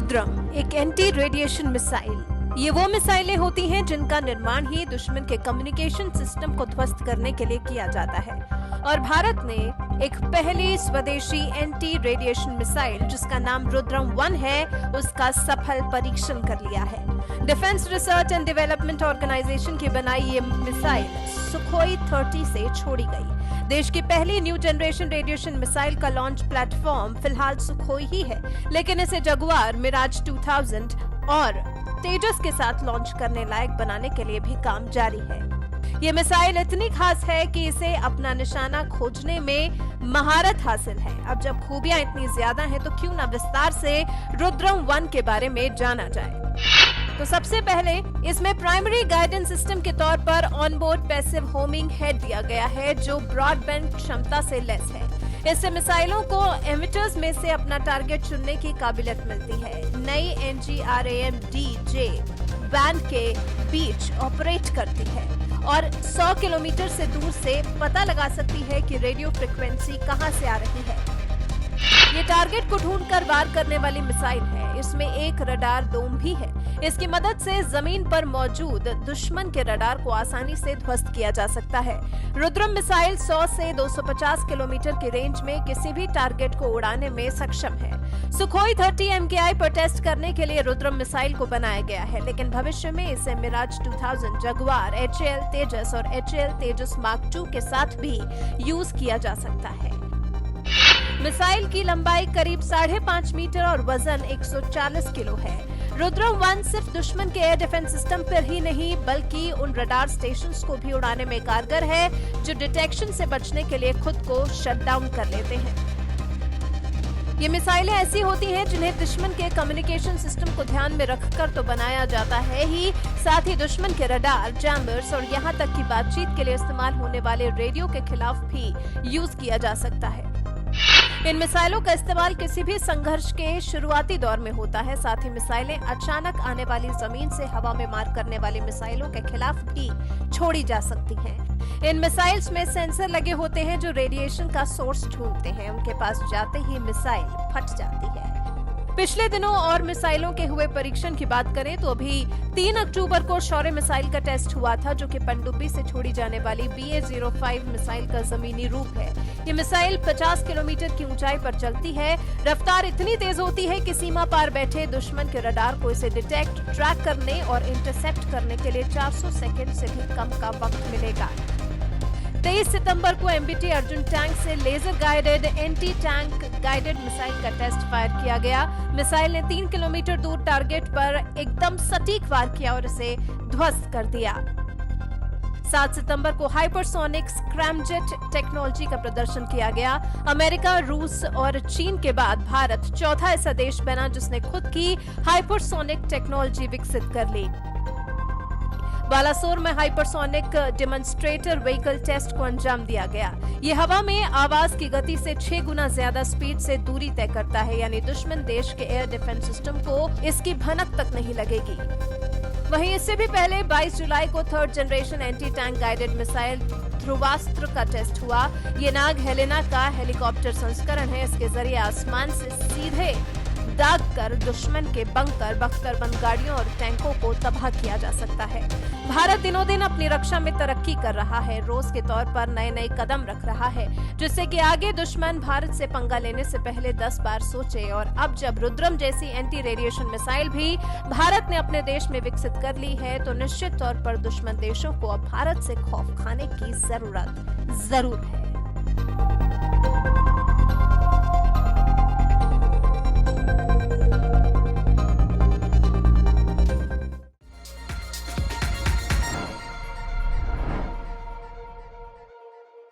रुद्रम एक anti radiation missile. ये वो मिसाइलें होती हैं जिनका निर्माण ही दुश्मन के कम्युनिकेशन सिस्टम को ध्वस्त करने के लिए किया जाता है और भारत ने एक पहली स्वदेशी एंटी रेडिएशन मिसाइल जिसका नाम रुद्रम 1 है उसका सफल परीक्षण कर लिया है। Defence research and development organisation की बनाई ये मिसाइल सुखोई 30 से छोड़ी गई। देश की पहली न्यू जनरेशन रेडिएशन मिसाइल का लॉन्च प्लेटफॉर्म फिलहाल सुखोई ही है, लेकिन इसे जगुआर, मिराज 2000 और तेजस के साथ लॉन्च करने लायक बनाने के लिए भी काम जारी है। ये मिसाइल इतनी खास है कि इसे अपना निशाना खोजने में महारत हासिल है। अब जब खूबियां इतनी ज्यादा हैं तो क्यों ना विस्तार से रुद्रम 1 के बारे में जाना जाए। तो सबसे पहले इसमें प्राइमरी गाइडेंस सिस्टम के तौर पर ऑनबोर्ड पैसिव होमिंग हेड दिया गया है जो ब्रॉडबैंड क्षमता से लैस है। इससे मिसाइलों को एमिटर्स में से अपना टारगेट चुनने की काबिलियत मिलती है। नई NGRAM-DJ बैंड के बीच ऑपरेट करती है और 100 किलोमीटर से दूर से पता लगा सकती है कि रेडियो फ्रिक्वेंसी कहां से आ रही है। ये टारगेट को ढूंढकर वार करने वाली मिसाइल है। इसमें एक रडार डोम भी है। इसकी मदद से जमीन पर मौजूद दुश्मन के रडार को आसानी से ध्वस्त किया जा सकता है। रुद्रम मिसाइल 100 से 250 किलोमीटर की रेंज में किसी भी टारगेट को उड़ाने में सक्षम है। सुखोई 30 MKI पर टेस्ट करने के लिए रुद्रम मिसाइल को बनाया गया है, लेकिन भविष्य में इसे मिराज 2000, जगुआर, HAL तेजस और HAL तेजस मार्क 2 के साथ भी यूज किया जा सकता है। मिसाइल की लंबाई करीब 5.5 मीटर और वजन 140 किलो है। रुद्रम 1 सिर्फ दुश्मन के एयर डिफेंस सिस्टम पर ही नहीं बल्कि उन रडार स्टेशंस को भी उड़ाने में कारगर है जो डिटेक्शन से बचने के लिए खुद को शट डाउन कर लेते हैं। ये मिसाइलें ऐसी होती हैं जिन्हें दुश्मन के कम्युनिकेशन सिस्टम को ध्यान में रखकर तो बनाया जाता है ही, साथ ही दुश्मन के रडार, जैमर्स और यहाँ तक कि बातचीत के लिए इस्तेमाल होने वाले रेडियो के खिलाफ भी यूज किया जा सकता है। इन मिसाइलों का इस्तेमाल किसी भी संघर्ष के शुरुआती दौर में होता है। साथ ही मिसाइलें अचानक आने वाली जमीन से हवा में मार करने वाली मिसाइलों के खिलाफ भी छोड़ी जा सकती हैं। इन मिसाइल्स में सेंसर लगे होते हैं जो रेडिएशन का सोर्स ढूंढते हैं। उनके पास जाते ही मिसाइल फट जाती है। पिछले दिनों और मिसाइलों के हुए परीक्षण की बात करें तो अभी 3 अक्टूबर को शौर्य मिसाइल का टेस्ट हुआ था जो कि पनडुब्बी से छोड़ी जाने वाली BA-05 मिसाइल का जमीनी रूप है। ये मिसाइल 50 किलोमीटर की ऊंचाई पर चलती है। रफ्तार इतनी तेज होती है कि सीमा पार बैठे दुश्मन के रडार को इसे डिटेक्ट, ट्रैक करने और इंटरसेप्ट करने के लिए 400 सेकेंड से भी कम का वक्त मिलेगा। 23 सितंबर को MBT अर्जुन टैंक से laser guided anti tank guided missile का टेस्ट फायर किया गया। मिसाइल ने 3 किलोमीटर दूर टारगेट पर एकदम सटीक वार किया और इसे ध्वस्त कर दिया। 7 सितंबर को हाइपरसोनिक स्क्रैमजेट टेक्नोलॉजी का प्रदर्शन किया गया। अमेरिका, रूस और चीन के बाद भारत चौथा ऐसा देश बना जिसने खुद की हाइपरसोनिक टेक्नोलॉजी विकसित कर ली। बालासोर में हाइपरसोनिक डेमोन्स्ट्रेटर व्हीकल टेस्ट को अंजाम दिया गया। ये हवा में आवाज की गति से 6 गुना ज्यादा स्पीड से दूरी तय करता है, यानी दुश्मन देश के एयर डिफेंस सिस्टम को इसकी भनक तक नहीं लगेगी। वहीं इससे भी पहले 22 जुलाई को 3rd generation anti tank guided missile Dhruvastra का टेस्ट हुआ। ये नाग हेलेना का हेलीकॉप्टर संस्करण है। इसके जरिए आसमान से सीधे दाग कर दुश्मन के बंकर, बख्तरबंद गाड़ियों और टैंकों को तबाह किया जा सकता है। भारत दिनों दिन अपनी रक्षा में तरक्की कर रहा है, रोज के तौर पर नए नए कदम रख रहा है जिससे कि आगे दुश्मन भारत से पंगा लेने से पहले 10 बार सोचे। और अब जब रुद्रम जैसी एंटी रेडिएशन मिसाइल भी भारत ने अपने देश में विकसित कर ली है तो निश्चित तौर पर दुश्मन देशों को अब भारत से खौफ खाने की जरूरत जरूर है।